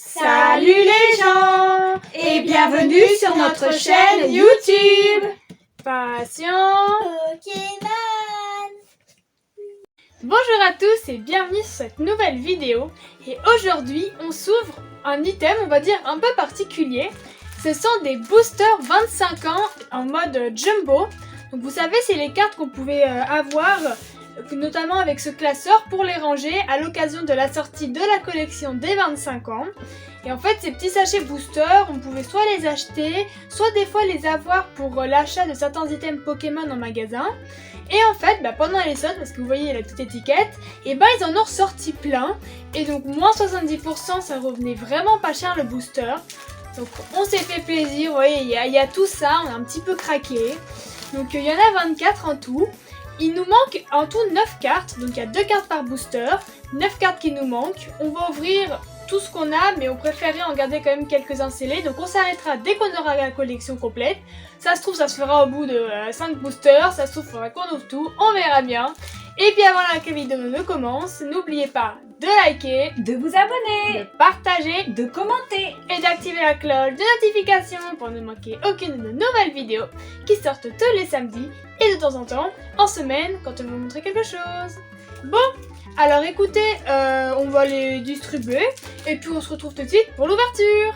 Salut les gens et bienvenue sur notre chaîne YouTube Passion Pokémon. Bonjour à tous et bienvenue sur cette nouvelle vidéo. Et aujourd'hui on s'ouvre un item, on va dire un peu particulier. Ce sont des boosters 25 ans en mode jumbo. Donc vous savez, c'est les cartes qu'on pouvait avoir notamment avec ce classeur pour les ranger à l'occasion de la sortie de la collection des 25 ans. Et en fait, ces petits sachets boosters, on pouvait soit les acheter, soit des fois les avoir pour l'achat de certains items Pokémon en magasin. Et en fait, pendant les soldes, parce que vous voyez la petite étiquette, et ils en ont ressorti plein. Et donc moins 70%, ça revenait vraiment pas cher le booster. Donc on s'est fait plaisir, vous voyez, il y a tout ça, on a un petit peu craqué. Donc il y en a 24 en tout. Il nous manque en tout 9 cartes, donc il y a 2 cartes par booster, 9 cartes qui nous manquent. On va ouvrir tout ce qu'on a, mais on préférait en garder quand même quelques-uns scellés, donc on s'arrêtera dès qu'on aura la collection complète. Ça se trouve, ça se fera au bout de 5 boosters, ça se trouve, il faudra qu'on ouvre tout, on verra bien. Et puis avant que la vidéo ne commence, n'oubliez pas de liker, De vous abonner, de partager de commenter et d'activer la cloche de notification pour ne manquer aucune de nos nouvelles vidéos qui sortent tous les samedis et de temps en temps en semaine quand on va vous montrer quelque chose. Bon, alors écoutez, on va les distribuer et puis on se retrouve tout de suite pour l'ouverture.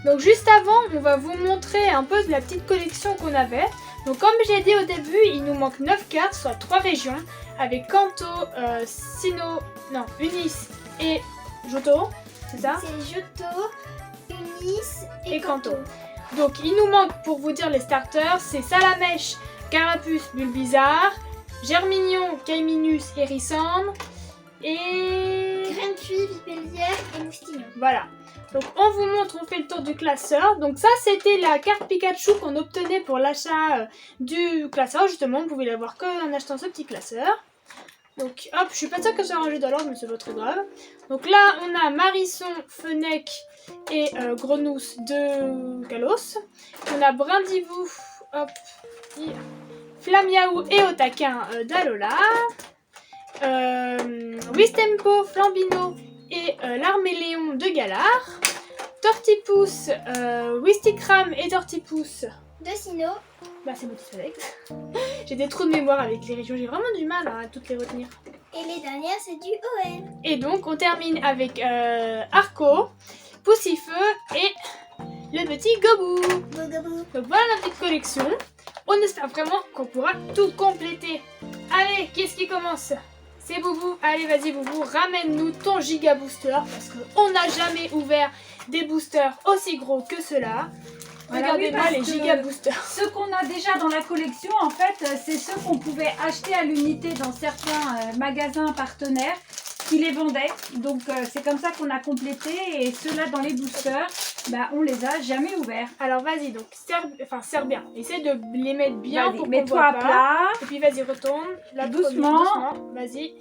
Donc juste avant, on va vous montrer un peu de la petite collection qu'on avait. Donc comme j'ai dit au début, il nous manque 9 cartes, soit 3 régions, avec Kanto, Unis et Johto, c'est ça? C'est Johto, Unis Et Kanto. Donc il nous manque, pour vous dire les starters, c'est Salamèche, Carapuce, Bulbizarre, Germignon, Caiminus, Hérissandre et... Grandpuis, Vipellière et Moustignon. Voilà. Donc on vous montre, on fait le tour du classeur. Donc ça c'était la carte Pikachu qu'on obtenait pour l'achat du classeur. Justement, vous pouvez l'avoir qu'en achetant ce petit classeur. Donc hop, je suis pas sûre que ça soit rangé dans l'ordre, mais c'est pas très grave. Donc là on a Marisson, Fenech et Grenousse de Kalos. On a Brindivou, hop, Flamiaou et Otaquin d'Alola. Wistempo, Flambino et l'Arméléon de Galar. Tortipousse, Wistikram et Tortipousse De Sino. c'est Motisolex. J'ai des trous de mémoire avec les régions, j'ai vraiment du mal à toutes les retenir. Et les dernières, c'est du OL. Et donc on termine avec Arco, Poussifeu et le petit Gobou. Bogabou. Donc voilà la petite collection. On espère vraiment qu'on pourra tout compléter. Allez, qu'est-ce qui commence? C'est Boubou. Allez, vas-y Boubou, ramène-nous ton giga booster parce qu'on n'a jamais ouvert des boosters aussi gros que ceux-là. Voilà, Regardez-moi oui, les parce giga que boosters. Ceux qu'on a déjà dans la collection, en fait, c'est ceux qu'on pouvait acheter à l'unité dans certains magasins partenaires qui les vendaient. Donc c'est comme ça qu'on a complété, et ceux-là dans les boosters, on les a jamais ouverts. Alors vas-y, donc serre bien. Essaie de les mettre bien Vas-y, pour qu'on mets-toi voit à pas. plat. Et puis vas-y, retourne. Là, Doucement. doucement. Vas-y.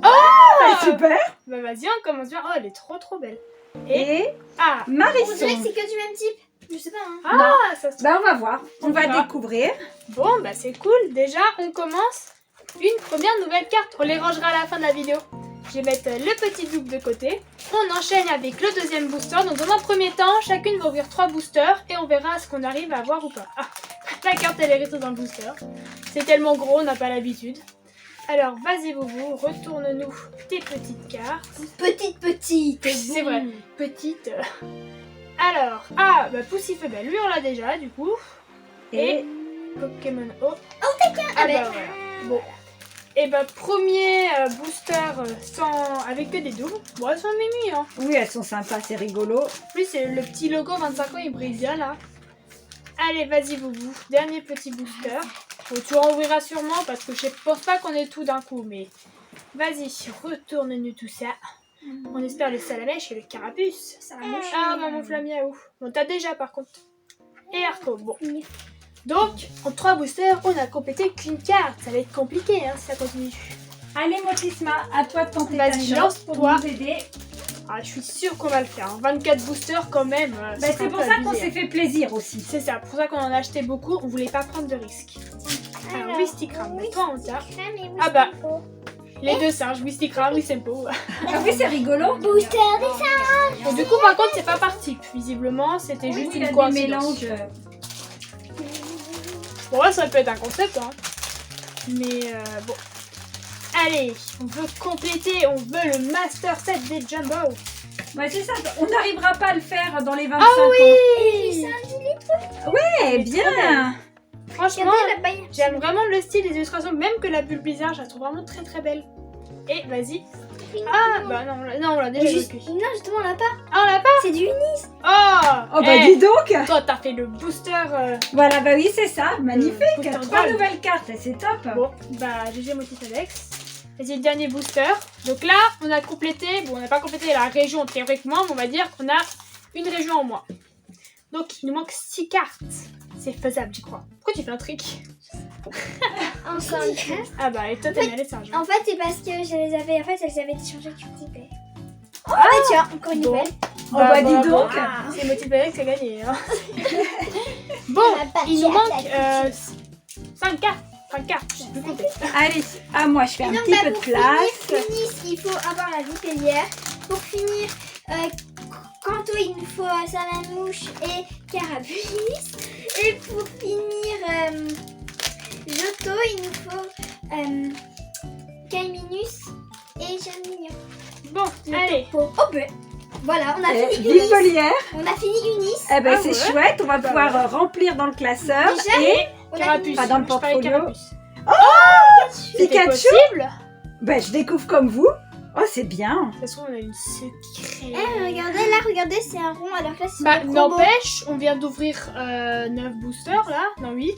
Ah, super. Vas-y, on commence bien. Oh, elle est trop belle. Et Et ah, On dirait Marisson. que c'est que du même type. Je sais pas, hein. ça se On va voir, on va verra. découvrir. Bon, c'est cool. Déjà, on commence une première nouvelle carte. On les rangera à la fin de la vidéo. Je vais mettre le petit double de côté. On enchaîne avec le deuxième booster. Donc, dans un premier temps, chacune va ouvrir 3 boosters et on verra ce qu'on arrive à avoir ou pas. Ah, la carte, elle est restée dans le booster. C'est tellement gros, on n'a pas l'habitude. Alors, vas-y, Boubou, retourne-nous tes petites cartes. Petite. C'est vrai, petite. Alors, Poussifeu, lui on l'a déjà, du coup. Et Pokémon O. Voilà. Bon. Et premier booster avec que des doubles. Bon, elles sont mimi, hein. Oui, elles sont sympas, c'est rigolo. En plus, c'est le petit logo 25 ans, il brille bien, là. Allez, vas-y, Boubou. Dernier petit booster. Bon, tu en ouvriras sûrement, parce que je pense pas qu'on ait tout d'un coup, mais... Vas-y, retourne-nous tout ça. On espère le Salamèche et le Carapuce. Salamèche. Ah, maman Flamiaou. Bon, t'as déjà, par contre. Et Arco, bon. Donc, en 3 boosters, on a complété qu'une carte. Ça va être compliqué, hein, si ça continue. Allez, Motisma, à toi de tenter ta Vas-y, chance pour lance-toi. nous aider. Ah, je suis sûre qu'on va le faire. Hein. 24 boosters, quand même. C'est pour ça qu'on s'est fait plaisir aussi. C'est ça, pour ça qu'on en a acheté beaucoup. On voulait pas prendre de risques. Alors, Wistikram, toi, on t'a. Crème et Ah bah. Les deux singes, Wistikra, Wistempo. Ah oui, c'est rigolo. Booster des singes. Bon, du coup, par contre, c'est pas par type. Visiblement, c'était juste il y a une des coïncidence. mélanges. Pour moi, ça peut être un concept, hein. Mais bon. Allez, on veut compléter, on veut le master set des Jumbo. Ouais, c'est ça. On n'arrivera pas à le faire dans les 25 Ah ans. Les oui. singes. Eh bien. Franchement, Regardez la baille. j'aime vraiment le style des illustrations, même que la bulle bizarre, je la trouve vraiment très très belle. Et vas-y. Ah, bah non, on l'a déjà Juste... vécu. Non, justement, on l'a pas. Ah, on l'a pas. C'est du Unis. Oh, Oh bah eh, dis donc. toi, t'as fait le booster. Voilà, bah oui, c'est ça. Magnifique. booster 3 gold. nouvelles cartes, c'est top. Bon, bah GG motif Alex. Vas-y, le dernier booster. Donc là, on a complété, bon, on n'a pas complété la région théoriquement, mais on va dire qu'on a une région en moins. Donc il nous manque 6 cartes. C'est faisable, j'y crois. Pourquoi tu fais un trick? En singe. Ah bah, et toi, t'as bien les singes. En fait, c'est parce que je les avais. En fait, elles avaient été changées du coup. Oh, bah tiens, encore une Bon. nouvelle. Oh bah dis bravo. donc. C'est motif Alex qui a gagné. Hein. Bon, il nous manque 5 cartes. 5 cartes, je sais plus compter. Allez, à moi, je fais un Donc, petit bah, peu de pour place. finir, Unis, il faut avoir la vipellière. Pour finir, Kanto, il nous faut Salamouche et Carapuce. Et pour finir, Johto, il nous faut Kaiminus et Germignon. Bon, allez. Oh ben, voilà, on a Eh, fini Unis. Vipelière. On a fini Unis. Eh ben Ah c'est ouais. chouette, on va Bah pouvoir ouais. remplir dans le classeur. Déjà, Et on a Carapuce. Pas dans le Je parlais de portfolio. Carapuce. Pikachu. C'était possible. ben, je découvre comme vous. Oh, c'est bien. De toute façon, on a une secrète. regardez, c'est un rond alors que là c'est Bah, un combo. n'empêche, on vient d'ouvrir 9 boosters là, non 8,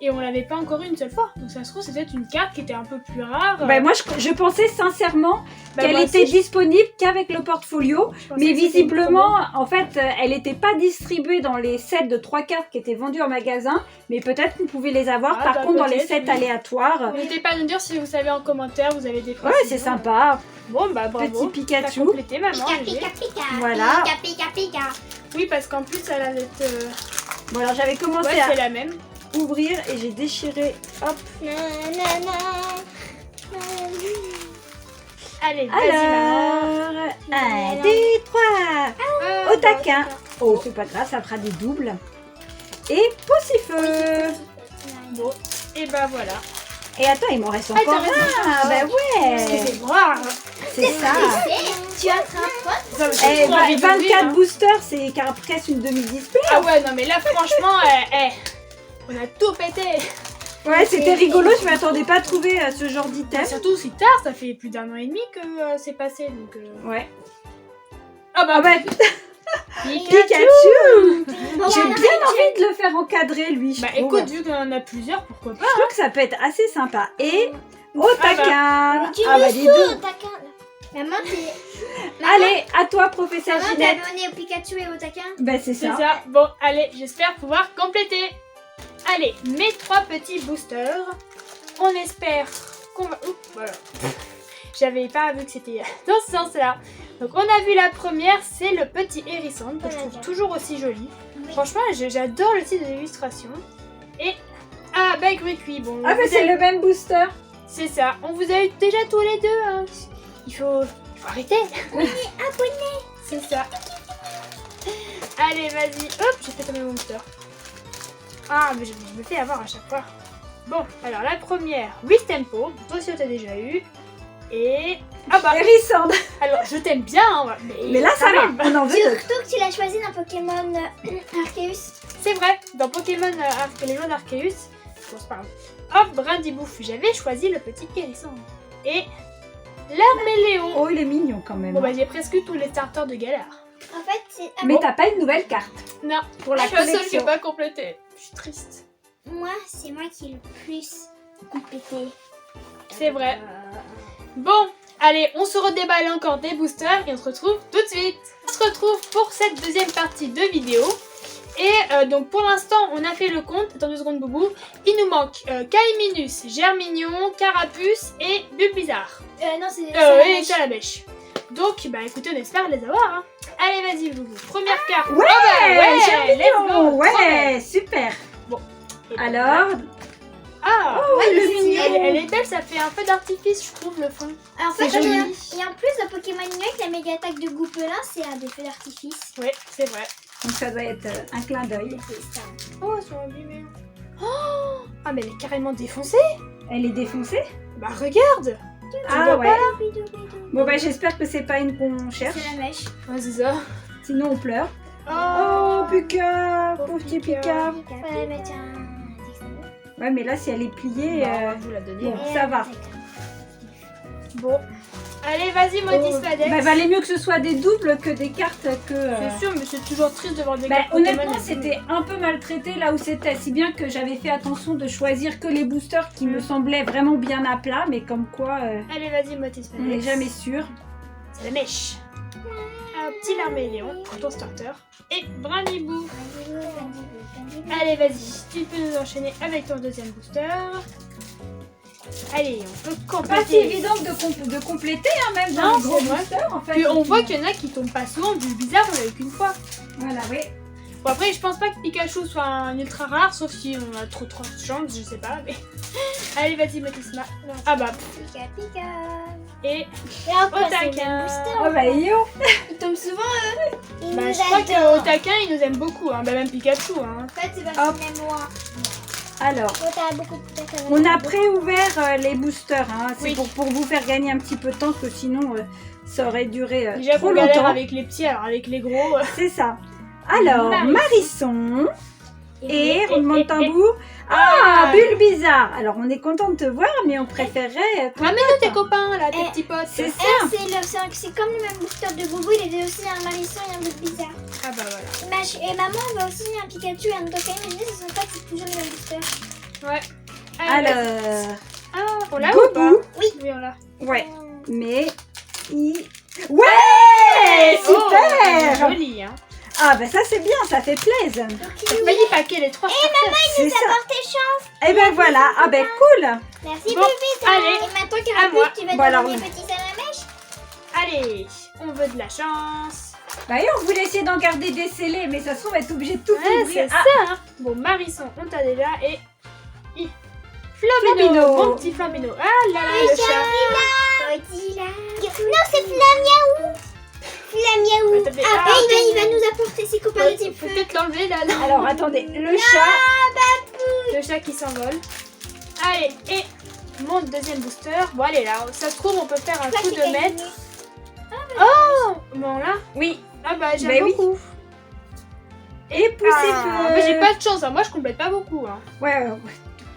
et on l'avait pas encore eu une seule fois. Donc ça se trouve, c'est peut-être une carte qui était un peu plus rare. Ben, moi, je pensais sincèrement Bah, qu'elle moi était aussi, disponible qu'avec le portfolio. je pensais Mais que c'était une visiblement, en fait, elle n'était pas distribuée dans les sets de 3 cartes qui étaient vendus en magasin. Mais peut-être qu'on pouvait les avoir. Ah, Par bah, contre, dans les peut-être, sets oui. aléatoires. promo. N'hésitez pas à nous dire si vous savez en commentaire, vous avez des Ouais, précisions. c'est sympa. Bon, bah bravo. Petit T'as Pikachu. complété, maman. Pika, GG. pika, pika. Voilà. Pika, pika, pika. Oui, parce qu'en plus, elle a d'être. Bon, alors j'avais commencé Ouais, à c'est la même. ouvrir et j'ai déchiré. Hop. Nanana. Allez, vas-y, maman. Alors, 1, 2, 3. Ah, Au taquin. bah, Oh, c'est pas grave, ça fera des doubles. Et Poussifeu. Bon, et bah voilà. Et attends, il m'en reste Ah, encore t'as raison. un. Bah Parce que ouais. c'est rare. C'est ça. Tu attrapes quoi? Ça, j'ai Eh, trop envie d'ouvrir, 24 hein. boosters, c'est presque une demi-display. Ah ouais, non mais là franchement, on a tout pété. Ouais, c'était rigolo, je m'attendais pas à trouver ce genre d'item. Surtout si tard, ça fait plus d'1 an et demi que c'est passé. Donc, Ouais. Ah bah, Ah bah, Pikachu. Bon, J'ai voilà. bien envie de le faire encadrer, lui, je bah trouve. écoute, vu qu'on en a plusieurs, pourquoi pas. Je trouve que ça peut être assez sympa. Et au Ah bah. taquin. Tu Ah bah, le dis sous, donc. taquin. Maman, t'es. Allez, à toi, professeur Maman, t'es Ginette. abonnée au Pikachu et au taquin? Ben, c'est C'est ça. ça. Bon, allez, j'espère pouvoir compléter. Allez, mes 3 petits boosters. On espère qu'on va... Oups, voilà. J'avais pas vu que c'était dans ce sens-là. Donc on a vu la première, c'est le petit hérisson que je trouve toujours aussi joli. Oui. Franchement, j'adore le style de l'illustration. Et... Ah, bah oui, bon. Ah, vous ben, c'est avez- le même booster. C'est ça. On vous a eu déjà tous les deux. Hein. Il faut arrêter. C'est ça. Allez, vas-y. Hop, j'ai fait tomber mon booster. Ah, mais je me fais avoir à chaque fois. Bon, alors la première, Wistempo. Toi aussi, t'as déjà eu. Et... Ah bah, Hérisson. alors je t'aime bien, hein, Mais là, ça quand va. même. On en veut d'autres. Surtout que tu l'as choisi dans Pokémon Arceus. C'est vrai, dans Pokémon les gens d'Arceus, bon, c'est pas grave. Hop, Brindibouf, j'avais choisi le petit hérisson. Et l'Arméléon. Oh, il est mignon quand même. Bon bah j'ai presque tous les starters de Galar. En fait, c'est. Mais t'as pas une nouvelle carte. Non, Pour la je suis la seule qui collection. n'est pas complétée. Je suis triste. Moi, c'est moi qui ai le plus complété. C'est vrai. Bon, allez, on se redéballe encore des boosters et on se retrouve tout de suite. On se retrouve pour cette deuxième partie de vidéo. Et donc pour l'instant, on a fait le compte. Attends 2 secondes, Boubou. Il nous manque Kaiminus, Germignon, Carapuce et Bulbizarre. Non, c'est. Et Calabash. Donc, bah écoutez, on espère les avoir. Hein. Allez, vas-y, Boubou. Première carte. Ouais, Ah bah, ouais, Germignon. let's go. Trop bien. Ouais, super. Bon. Et ben Alors, Ah, ouais, le le style, mignon. elle est belle, ça fait un peu d'artifice, je trouve, le fond. En C'est fait, joli. et en plus, dans Pokémon New avec la méga attaque de Goupelin, c'est un des feux d'artifice. Ouais, c'est vrai. Donc ça doit être un clin d'œil. C'est ça. Oh, elles sont abîmées. Oh, ah, mais elle est carrément défoncée. Elle est défoncée. Bah, regarde. Ah vois ouais. Bidou. Bon bah j'espère que c'est pas une qu'on cherche. C'est la mèche. Ouais, c'est ça. Sinon on pleure. Oh, Oh Pika, Pauvre pauvre petit Pika. Pika. Faudrait mettre un texte. Ouais mais là si elle est pliée. Bah, vous la donnez. bon. ça va. Bon. Allez, vas-y, Modis Fadex. Bah valait mieux que ce soit des doubles que des cartes que. C'est sûr, mais c'est toujours triste de voir des Bah, cartes Pokémon honnêtement, abîmées. c'était un peu maltraité là où c'était, si bien que j'avais fait attention de choisir que les boosters qui me semblaient vraiment bien à plat, mais comme quoi Allez, vas-y, Modis on n'est Fadex. jamais sûr. C'est la mèche. Un petit Larméléon pour ton starter. Et Brindibou. Allez, vas-y, tu peux nous enchaîner avec ton deuxième booster. Allez, on peut Pas si compléter. évident de compléter, hein, même dans Non, les gros c'est vrai. boosters en fait. Puis on voit qu'il y en a qui tombent pas souvent, du bizarre, on l'a eu qu'une fois. Voilà, oui. Bon, après, je pense pas que Pikachu soit un ultra rare, sauf si on a trop de chance, je sais pas, mais. Allez, vas-y, Motisma. Ah bah, Pika Pika. et Et après, c'est le Otakin. même booster. Oh bah yo. Ils tombent souvent, eux. Ils Bah, nous je crois adorent. que Otakin, il nous aime beaucoup, hein. Bah, même Pikachu, hein. En fait, c'est parce Hop. qu'il m'aime moi. Alors, Toi, t'as beaucoup de Pika. on a préouvert les boosters, hein. C'est Oui. pour vous faire gagner un petit peu de temps, parce que sinon ça aurait duré Déjà trop qu'on galère longtemps. avec les petits, alors avec les gros. C'est ça. Alors, Marisson. Et roulement de tambour. Ah, Bulbizarre. Alors, on est content de te voir, mais on préférerait. Ramène tes copains, là, tes Eh, petits potes. C'est ça. C'est comme le même booster de Boubou, il avait aussi un Marisson et un autre bizarre. Ah bah voilà. Et maman avait aussi un Pikachu et un Otakin, mais ce sont pas toujours les mêmes boosters. Ouais. Allez, vas-y. Alors, Ah, on l'a ou Goubou. pas? Oui, on l'a. ouais. Mais. Ouais, super. Joli, hein. Ah, bah ça, c'est bien, ça fait plaisir. Vas-y, paquet les trois starters. C'est ça. Portez chance. Et ben voilà. Ah, ben cool. Merci Bon, Bulbizarre. allez, Et maintenant à moi. Carapuce, tu vas Bon, alors, donner petit salamèche. Allez, on veut de la chance. Bah, et on voulait essayer d'en garder des scellés, mais ça se trouve, on va être obligé de tout Ouais, ouvrir. c'est ça, hein. Bon, Marisson, on t'a déjà. Et. Flambino, Flambino. mon petit Flambino. Ah là là, le chat. Petit là. Non, c'est Flamiaou. Flamiaou. Ouais, t'as fait- Ah, ah, il va nous apporter ses copains de Faut type feu. peut-être l'enlever là. non. Alors, attendez, le chat. Le chat qui s'envole. Allez, et mon deuxième booster. Bon, allez là, ça se trouve, on peut faire un coup de maître. Oh, bon là. Oui. Ah bah, j'aime Bah oui. beaucoup. Et poussez Ah, mais j'ai pas de chance, hein. Moi je complète pas beaucoup. Hein. Ouais.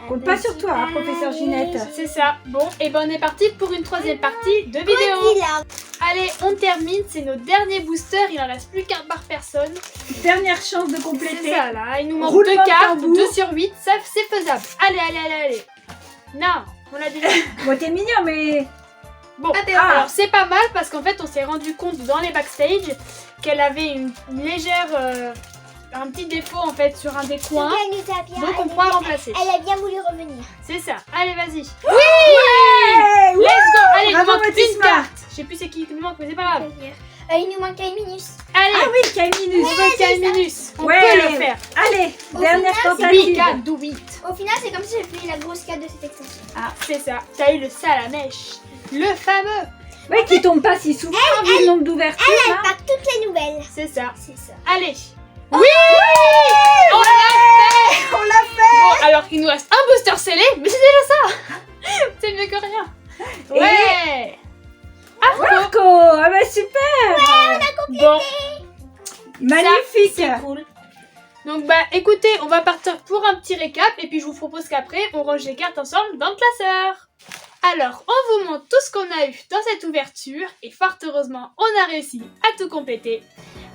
Compte pas sur toi, hein, professeur Ginette. C'est ça. Bon, et ben on est parti pour une troisième partie de vidéo. Allez, on termine, c'est nos derniers boosters, il en reste plus qu'un par personne. Dernière chance de C'est compléter. ça là, il nous manque Roulement 2 de cartes, tambour. 2 sur 8, ça c'est faisable. Allez. Non, on l'a déjà. Bon, t'es mignon, mais. Bon, alors c'est pas mal parce qu'en fait on s'est rendu compte dans les backstage qu'elle avait une légère... un petit défaut en fait sur un des coins. Donc on pourra remplacer. Elle a bien voulu revenir. C'est ça. Allez, vas-y. Oui, let's go. Allez, il nous Bravo, manque une Motisma. carte. Je sais plus c'est qui nous manque, mais c'est pas grave. Il nous manque Kaiminus. Allez, Ah oui, Kaiminus. on veut Kaiminus. On Ouais. peut le faire. Allez, Au dernière final, c'est tentative. Oui, do it. Au final, c'est comme si j'ai fait la grosse carte de cette extension. C'est ça. T'as eu le salamèche. Le fameux. Ouais, qui tombe pas si souvent, vu le nombre d'ouvertures. Elle là. pack toutes les nouvelles. C'est ça. C'est ça. Allez. Oui, on l'a fait. On l'a fait. Bon, alors qu'il nous reste un booster scellé, mais c'est déjà ça. C'est mieux que rien. Ouais. Arco. Marco, ah bah super. Bon. Magnifique. C'est cool. Donc bah écoutez, on va partir pour un petit récap et puis je vous propose qu'après on range les cartes ensemble dans le classeur. Alors on vous montre tout ce qu'on a eu dans cette ouverture et fort heureusement on a réussi à tout compléter.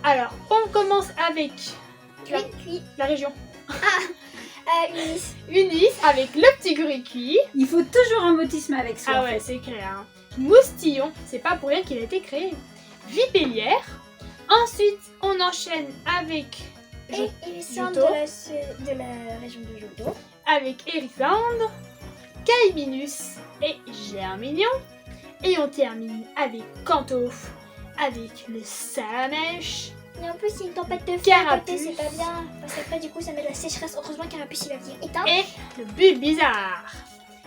Alors on commence avec la région Unis. Unis avec le petit Griki. Il faut toujours un motisme avec soi. Ah ouais c'est clair. Hein. Moustillon, c'est pas pour rien qu'il a été créé. Vipellière. Ensuite on enchaîne avec Et ils sont Johto. de la région de Johto. avec Erisande, Kaiminus et Germignon. Et on termine avec Kanto, avec le Salamèche Et en plus, il y a une tempête de feu à côté, Carapuce. c'est pas bien. Parce qu'après, du coup, ça met de la sécheresse. Heureusement, Carapuce, il va venir éteindre. Et le but bizarre.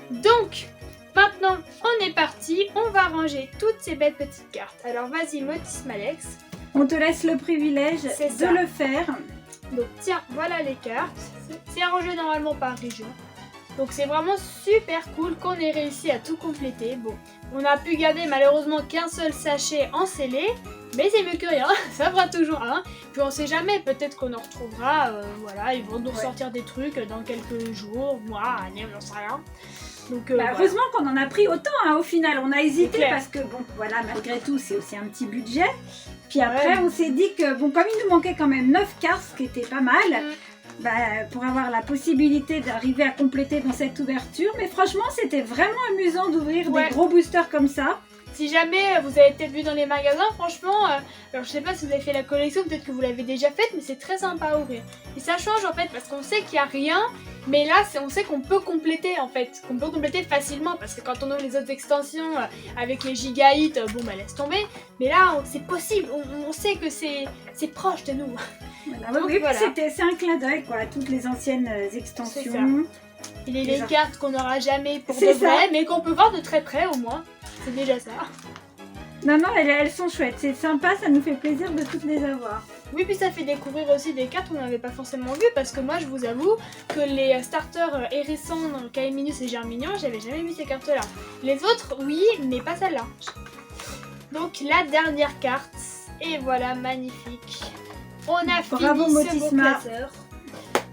Donc, maintenant, on est parti. On va ranger toutes ces belles petites cartes. Alors, vas-y, Motis Malex. On te laisse le privilège C'est de ça. le faire. Donc, tiens, voilà les cartes. C'est rangé normalement par région. Donc, c'est vraiment super cool qu'on ait réussi à tout compléter. Bon, on a pu garder malheureusement qu'un seul sachet en scellé. Mais c'est mieux que rien, ça fera toujours un. Puis on sait jamais, peut-être qu'on en retrouvera. Voilà, ils vont nous sortir des trucs dans quelques jours, mois, années, on n'en sait rien. Donc, Bah, voilà. heureusement qu'on en a pris autant hein, au final. On a hésité C'est clair. parce que bon, voilà, malgré tout, c'est aussi un petit budget. Puis après, on s'est dit que bon, comme il nous manquait quand même 9 cartes, ce qui était pas mal, bah, pour avoir la possibilité d'arriver à compléter dans cette ouverture. Mais franchement, c'était vraiment amusant d'ouvrir des gros boosters comme ça. Si jamais vous avez peut-être vu dans les magasins, franchement, alors je sais pas si vous avez fait la collection, peut-être que vous l'avez déjà faite, mais c'est très sympa à ouvrir. Et ça change en fait parce qu'on sait qu'il n'y a rien, mais là on sait qu'on peut compléter en fait, qu'on peut compléter facilement parce que quand on ouvre les autres extensions avec les gigabytes, bon bah laisse tomber, mais là c'est possible, on sait que c'est proche de nous. Voilà, Donc, oui, voilà. c'est un clin d'œil quoi, à toutes les anciennes extensions. C'est ça. Il y a les cartes qu'on n'aura jamais pour de C'est ça. vrai, mais qu'on peut voir de très près au moins. C'est déjà ça. Non, non, elles sont chouettes, c'est sympa, ça nous fait plaisir de toutes les avoir. Oui, puis ça fait découvrir aussi des cartes qu'on n'avait pas forcément vues, parce que moi, je vous avoue que les starters hérissants, Caeminus et Germignon, j'avais jamais vu ces cartes-là. Les autres, oui, mais pas celle-là. Donc, la dernière carte, et voilà, magnifique. On a Bravo, fini ce beau Motisma. classeur.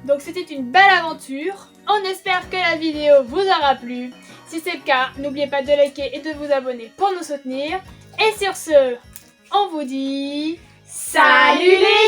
Donc, c'était une belle aventure. On espère que la vidéo vous aura plu. Si c'est le cas, n'oubliez pas de liker et de vous abonner pour nous soutenir. Et sur ce, on vous dit salut les